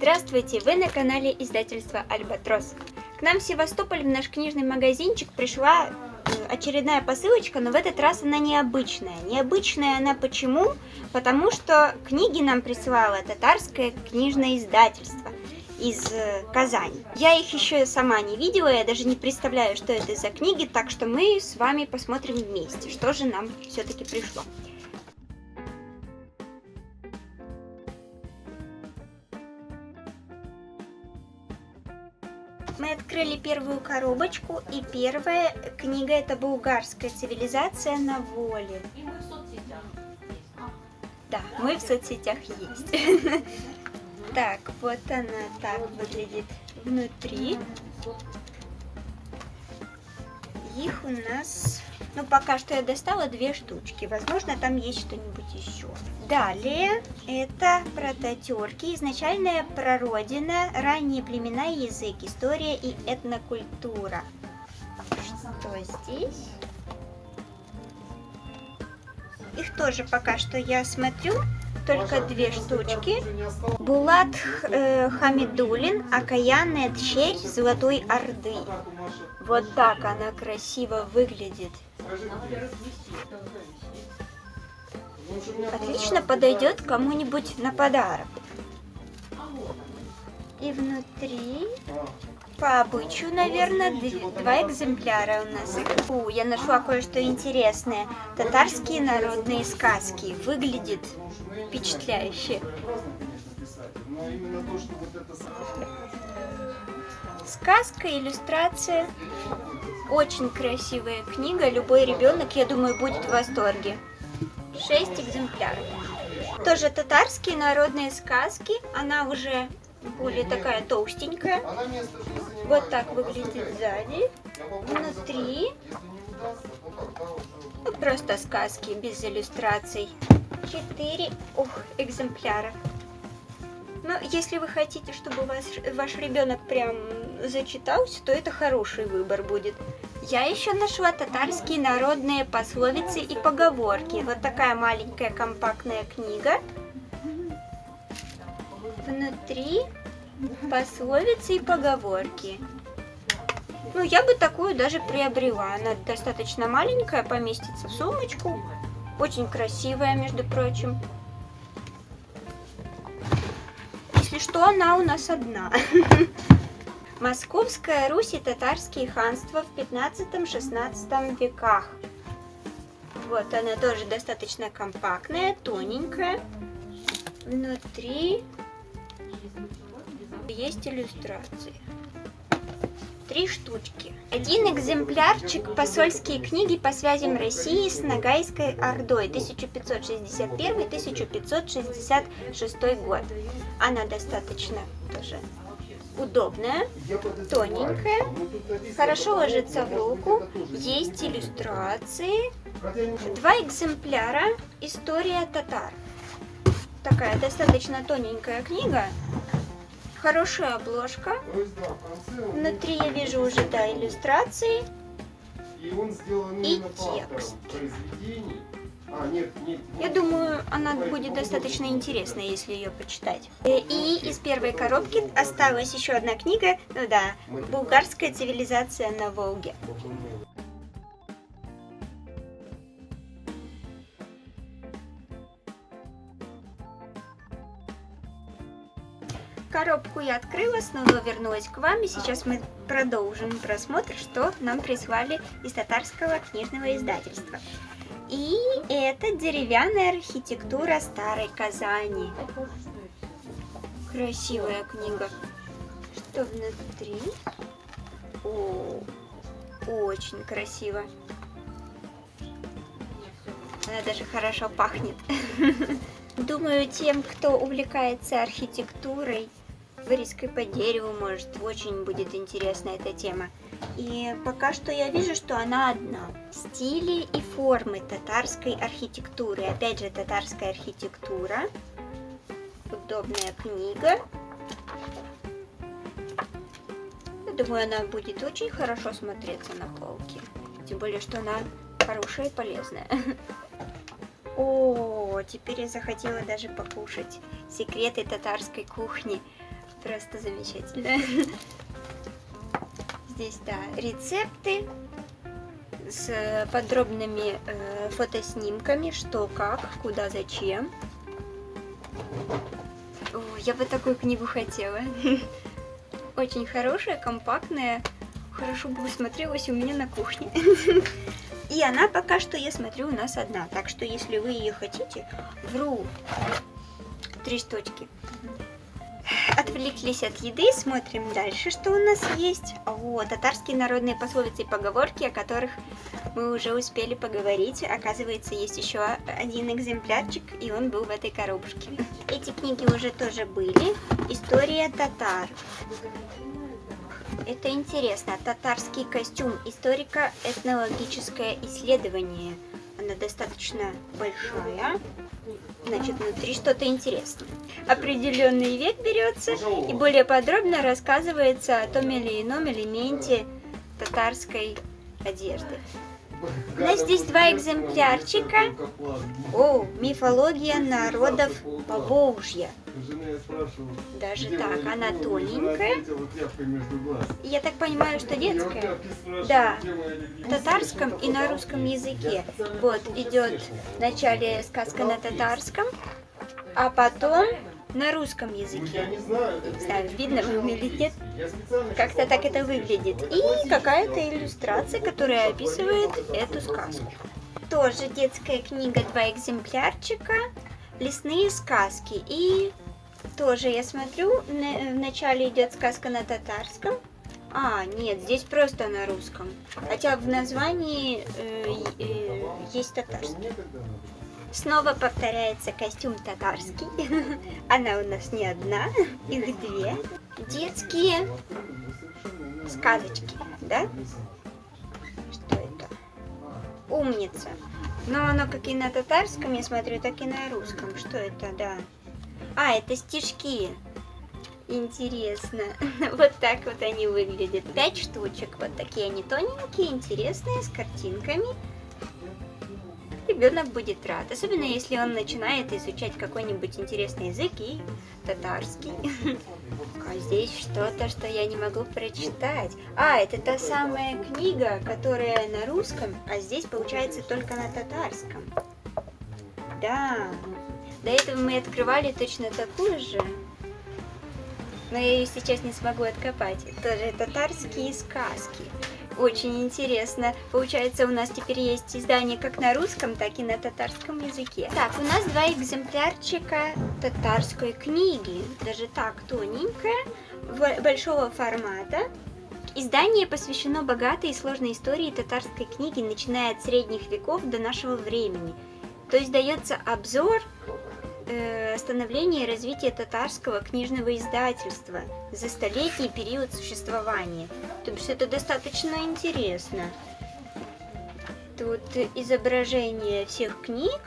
Здравствуйте! Вы на канале издательства Альбатрос. К нам в Севастополь в наш книжный магазинчик пришла очередная посылочка, но в этот раз она необычная. Необычная она почему? Потому что книги нам присылало татарское книжное издательство из Казани. Я их еще сама не видела, я даже не представляю, что это за книги, так что мы с вами посмотрим вместе, что же нам все-таки пришло. Мы открыли первую коробочку, и первая книга — это «Булгарская цивилизация на воле». И мы в соцсетях есть. Да, мы в соцсетях есть. Так, вот она так выглядит внутри. Их у нас, пока что я достала 2 штучки. Возможно, там есть что-нибудь еще. Далее, это про татарки, изначальная прародина, ранние племена, язык, история и этнокультура. Что здесь? Их тоже пока что я смотрю. Только 2 штучки. Булат Хамидуллин, окаянная дщерь Золотой Орды. Вот так она красиво выглядит. Отлично подойдет кому-нибудь на подарок. И внутри, по обычаю, наверное, 2 экземпляра у нас. Я нашла кое-что интересное. Татарские народные сказки. Выглядит впечатляюще. Сказка, иллюстрация. Очень красивая книга. Любой ребенок, я думаю, будет в восторге. 6 экземпляров. Тоже татарские народные сказки. Она уже более такая толстенькая. Вот так выглядит сзади. Внутри просто сказки без иллюстраций. 4 экземпляра. Но если вы хотите, чтобы ваш ребенок прям зачитался, то это хороший выбор будет. Я еще нашла татарские народные пословицы и поговорки. Вот такая маленькая компактная книга. Внутри пословицы и поговорки. Я бы такую даже приобрела. Она достаточно маленькая, поместится в сумочку. Очень красивая, между прочим. Если что, она у нас одна. Московская Русь и татарские ханства в 15-16 веках. Вот она тоже достаточно компактная, тоненькая. Внутри есть иллюстрации. 3 штучки. 1 экземплярчик «Посольские книги по связям России с Ногайской Ордой» 1561-1566 год. Она достаточно тоже удобная, тоненькая, хорошо ложится в руку, есть иллюстрации. 2 экземпляра «История татар». Такая достаточно тоненькая книга. Хорошая обложка. Внутри я вижу уже, иллюстрации и текст. Я думаю, она будет достаточно интересна, если ее почитать. И из первой коробки осталась еще одна книга, «Булгарская цивилизация на Волге». Коробку я открыла, снова вернулась к вам, и сейчас мы продолжим просмотр, что нам прислали из татарского книжного издательства. И это деревянная архитектура Старой Казани. Красивая книга. Что внутри? Очень красиво. Она даже хорошо пахнет. Думаю, тем, кто увлекается архитектурой, вырезкой по дереву, может, очень будет интересна эта тема. И пока что я вижу, что она одна. Стили и формы татарской архитектуры. Опять же, татарская архитектура. Удобная книга. Я думаю, она будет очень хорошо смотреться на полке. Тем более, что она хорошая и полезная. О, теперь я захотела даже покушать секреты татарской кухни. Просто замечательно. Здесь, да, рецепты с подробными фотоснимками, что, как, куда, зачем. О, я бы такую книгу хотела. Очень хорошая, компактная, хорошо бы смотрелась у меня на кухне. И она пока что, я смотрю, у нас одна. Так что, если вы ее хотите, вру. 3 штучки. Отвлеклись от еды, смотрим дальше, что у нас есть. О, татарские народные пословицы и поговорки, о которых мы уже успели поговорить. Оказывается, есть еще один экземплярчик, и он был в этой коробочке. Эти книги уже тоже были. История татар. Это интересно. Татарский костюм. Историко-этнологическое исследование. Она достаточно большая. Значит, внутри что-то интересное. Определенный век берется и более подробно рассказывается о том или ином элементе татарской одежды. У нас здесь 2 экземплярчика. О, мифология народов Поволжья. Даже так, она тоненькая. Я так понимаю, что детская. Да, на татарском и на русском языке. Вот, идет вначале сказка на татарском, а потом на русском языке. Не знаю, видно вам или нет. Как-то так это выглядит. И какая-то иллюстрация, которая описывает эту сказку. Тоже детская книга, 2 экземплярчика. Лесные сказки. И тоже я смотрю, вначале идет сказка на татарском. А, нет, здесь просто на русском. Хотя в названии есть татарский. Снова повторяется костюм татарский. Она у нас не одна, их 2. Детские сказочки, да? Что это? Умница. Но оно как и на татарском, я смотрю, так и на русском. Что это, да? А, это стишки. Интересно. Вот так вот они выглядят. 5 штучек. Вот такие они тоненькие, интересные, с картинками. Ребенок будет рад, особенно если он начинает изучать какой-нибудь интересный язык и татарский. А здесь что-то, что я не могу прочитать. А, это та самая книга, которая на русском, а здесь получается только на татарском. Да, до этого мы открывали точно такую же, но я ее сейчас не смогу откопать. Тоже татарские сказки. Очень интересно. Получается, у нас теперь есть издание как на русском, так и на татарском языке. Так, у нас 2 экземплярчика татарской книги. Даже так, тоненькая, большого формата. Издание посвящено богатой и сложной истории татарской книги, начиная от средних веков до нашего времени. То есть дается обзор становления и развития татарского книжного издательства за столетний период существования. То есть это достаточно интересно. Тут изображение всех книг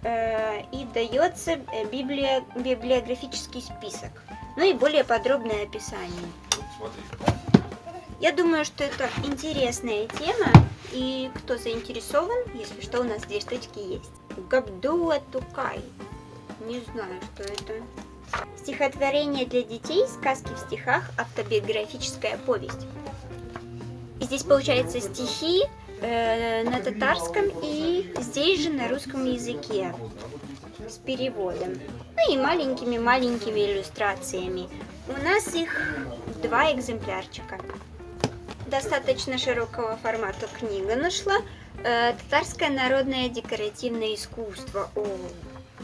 и дается библиографический список. Ну и более подробное описание. Я думаю, что это интересная тема, и кто заинтересован, если что, у нас 2 штучки есть. Габдула Тукай. Не знаю, что это. Стихотворение для детей, сказки в стихах, автобиографическая повесть. И здесь получается стихи на татарском и здесь же на русском языке с переводом. Ну и маленькими-маленькими иллюстрациями. У нас их 2 экземплярчика. Достаточно широкого формата книга нашла. Татарское народное декоративное искусство. О,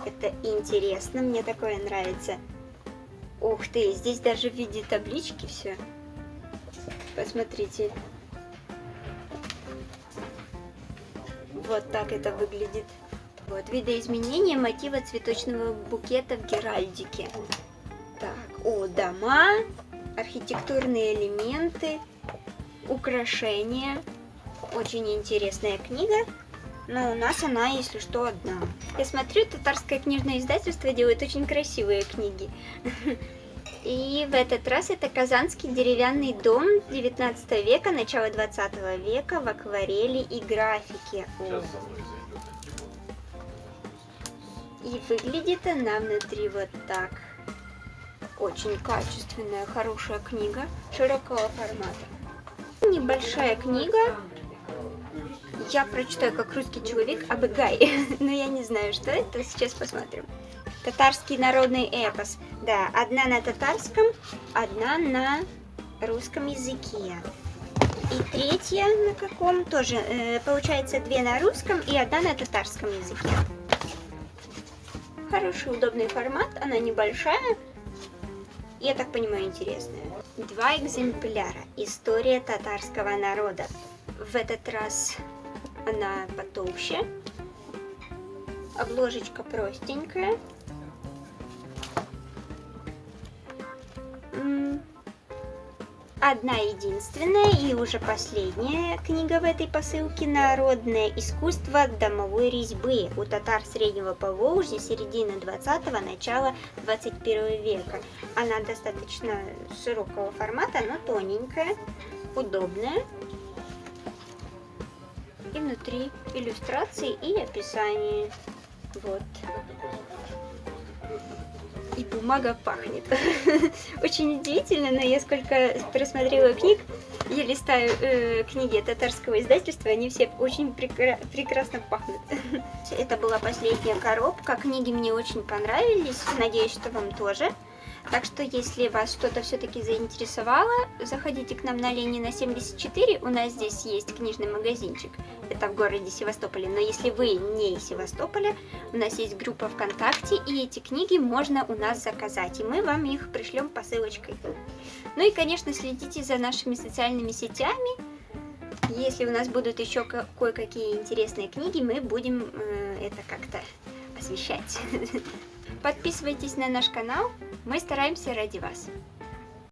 это интересно, мне такое нравится. Ух ты, здесь даже в виде таблички все. Посмотрите. Вот так это выглядит. Вот, видоизменение мотива цветочного букета в геральдике. Так, о, дома, архитектурные элементы, украшения. Очень интересная книга. Но у нас она, если что, одна. Я смотрю, татарское книжное издательство делает очень красивые книги. И в этот раз это казанский деревянный дом 19 века, начало 20 века в акварели и графике. И выглядит она внутри вот так. Очень качественная, хорошая книга широкого формата. Небольшая книга. Я прочитаю как русский человек Абэгай, но я не знаю, что это. Сейчас посмотрим. Татарский народный эпос. Да, одна на татарском, одна на русском языке. И третья на каком? Тоже, получается, две на русском и одна на татарском языке. Хороший, удобный формат, она небольшая. Я так понимаю, интересная. 2 экземпляра. История татарского народа. В этот раз она потолще. Обложечка простенькая. Одна единственная и уже последняя книга в этой посылке. Народное искусство домовой резьбы у татар Среднего Поволжья середины 20-го, начала 21 века. Она достаточно широкого формата, но тоненькая, удобная. И внутри иллюстрации и описание. Вот. И бумага пахнет. Очень удивительно, но я сколько просмотрела книг, я листаю книги татарского издательства, они все очень прекрасно пахнут. Это была последняя коробка, книги мне очень понравились, надеюсь, что вам тоже. Так что, если вас что-то все-таки заинтересовало, заходите к нам на Ленина 74, у нас здесь есть книжный магазинчик, это в городе Севастополе, но если вы не из Севастополя, у нас есть группа ВКонтакте, и эти книги можно у нас заказать, и мы вам их пришлем посылочкой. Ну и, конечно, следите за нашими социальными сетями, если у нас будут еще кое-какие интересные книги, мы будем это как-то освещать. Подписывайтесь на наш канал, мы стараемся ради вас.